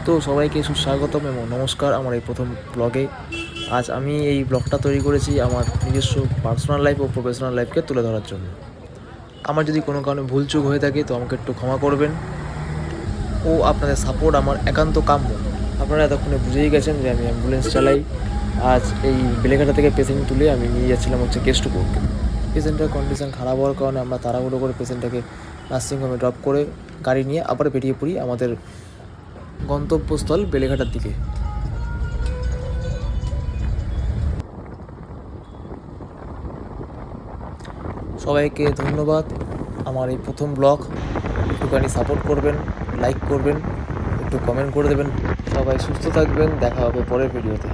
তো সবাইকে সুস্বাগতম এবং নমস্কার আমার এই প্রথম ব্লগে। আজ আমি এই ব্লগটা তৈরি করেছি আমার নিজস্ব পার্সোনাল লাইফ ও প্রফেশনাল লাইফকে তুলে ধরার জন্য। আমার যদি কোনো কারণে ভুলচুক হয়ে থাকে তো আমাকে একটু ক্ষমা করবেন ও আপনাদের সাপোর্ট আমার একান্ত কাম্য। আপনারা এতক্ষণে বুঝেই গেছেন যে আমি অ্যাম্বুলেন্স চালাই। আজ এই বেলেঘাটা থেকে পেশেন্ট তুলে আমি নিয়ে যাচ্ছিলাম কেষ্টপুরকে। পেশেন্টের কন্ডিশন খারাপ হওয়ার কারণে আমরা তাড়াহুড়ো করে পেশেন্টটাকে নার্সিংহোমে ড্রপ করে গাড়ি নিয়ে আবার বেরিয়ে পড়ি আমাদের গন্তব্যস্থল বেলেঘাটার দিকে। সবাইকে ধন্যবাদ। আমার এই প্রথম ব্লগ, একটুখানি সাপোর্ট করবেন, লাইক করবেন, একটু কমেন্ট করে দেবেন। সবাই সুস্থ থাকবেন, দেখা হবে পরের ভিডিওতে।